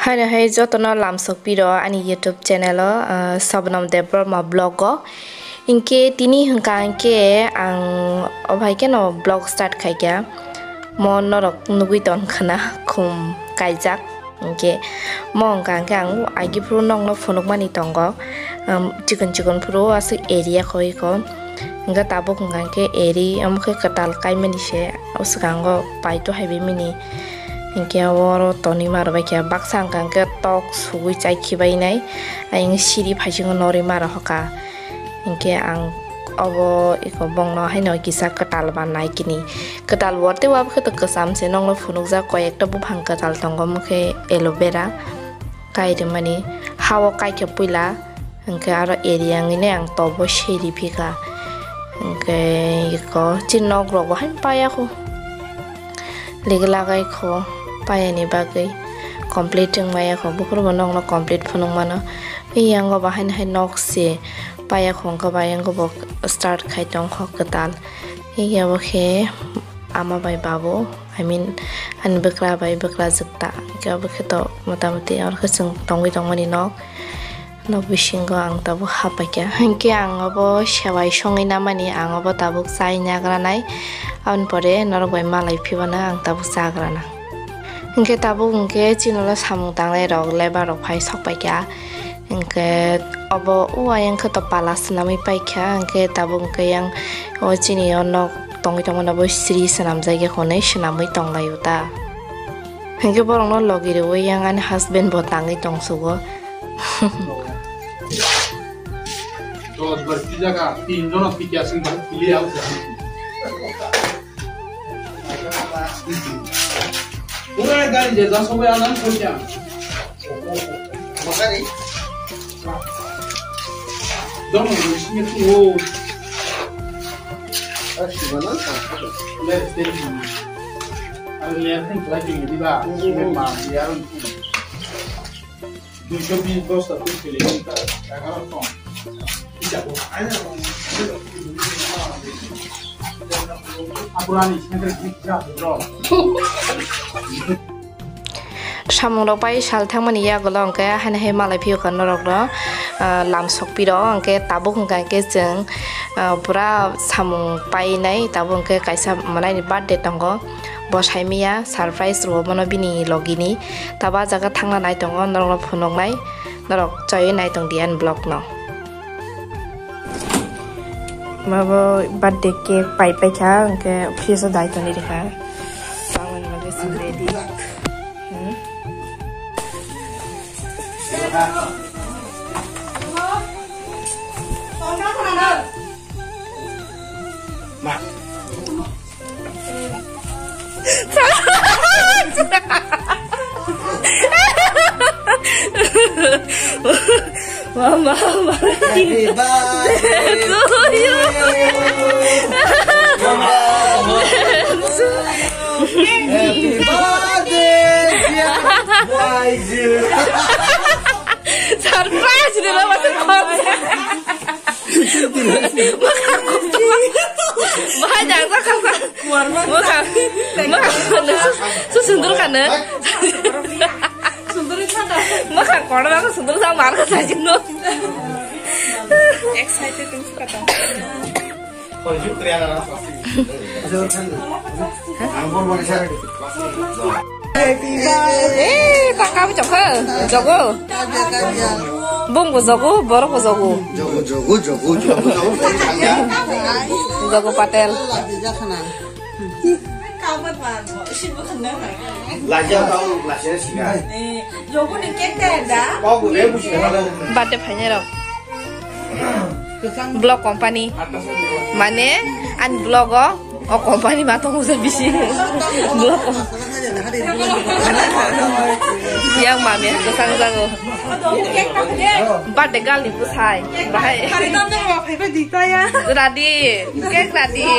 Hai hai jotono lamsok piro ani YouTube channel Sabnam Debroma blog inke tini hangka inke ang obhai ke no blog start khaikya mo norok nugui ton khana khum kaijak inke mo hangka ang agi pro nong no phonok mani tongo chicken pro asu area khoi ko inga tabuk hangka ke eri amke katal kai mani she usgango paito haibi mini inke aworo toni marba kya baksang kan ke tok sugui chai khibai nai aing siri phajing nori mar hoka inke ang abo iko bongno haino kisa katal banai kini katal worte wab khe to kasam se nonglo phunuk ja koyekta bu phang katal tongo mukhe aloe vera kai de mani hawo kai ke puila inke aro area ngine ang tobo siri phika inke iko chinnok rogo han paya ko legla gai kho paya ni bagai complete maya ko bukro banong no complete phunung mano yang go bahan hai nok se paya khong ko bayang go bok start khai tong kho katal ya bo khe ama bai babo I mean an bakla bai bakla jukta ga bo khe to motamoti ar khasung tongwi tongmani nok no bishingo ang tabu hapakya hanke ang abo shawai songai namani ang abo tabuk sai nagranai an pore norbai malai phibana ang tabu sagrana inke tabu inke chinola samung tanglai rok leba rok phai sokpaikya inke abo uayang khato palas namai paikya inke tabu inke yang o chini onok tongi tongmana bo sri sanam jage khone sanamai tonglai uta inke borong no logire yang an husband bo tangai tongsugo Dos bertiga ka tin jono pikir sing pilih out. Pura gari je da sobe alam kya. Makari. Dono isme tu ashibana. Let's take it. Alia think like it diba. Ma yaron. Du shobi costa pilih kita. Agak phone. Samung rok pai sal thangmani ya golong ke han he malai phiu kan rok ro lamsok piro angke tabuk hangka ke jeng pura samung pai nai tabuk ke kaisa manai ni birthday tongo bosai miya surprise ro mono bini logini taba jaga thangna nai tongo norok phunok nai norok choi nai tong dian blog no Mabo birthday cake pai kha ke office dai to ni dekha pangan lage sin ready Mama, happy birthday to you. Happy birthday, dear Waizu. Surprise dulu masuk konser. Banyak kan? Sundur kan? Maka korang aku sundur sama marah saja no. Excited things kata. Konjuk triana pasti. Anggur mau disana. Happy birthday. Tak kau coba, jogo. Bung ko jogo, borok ko jogo. Jogo. Jogo Patel. Lajar tahu lajar sih kan? Jogo ni kete dah. Kau boleh mesti kalau Birthday phanya rok. Blog company. Mane an blog o company matong usa bisi. Blog. Yang mami kesang jago. Birthday gal ni pusai. Bahai. Hari tu tu apa yang ditanya? Ready. Cake ready.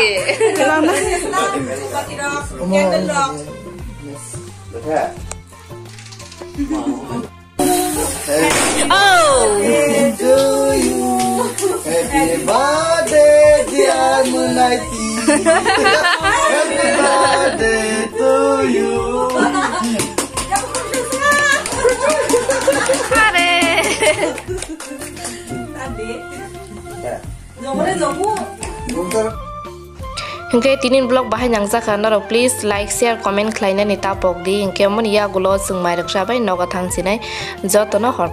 Oh. to you. Happy birthday, dear Munaiti. Happy birthday to you. Hingke tinin blog bahai yang zaka naro please like share comment khlaina ni tapok di hingke mon ya gulo sungmai raksa bai noga thangsinai jotono hor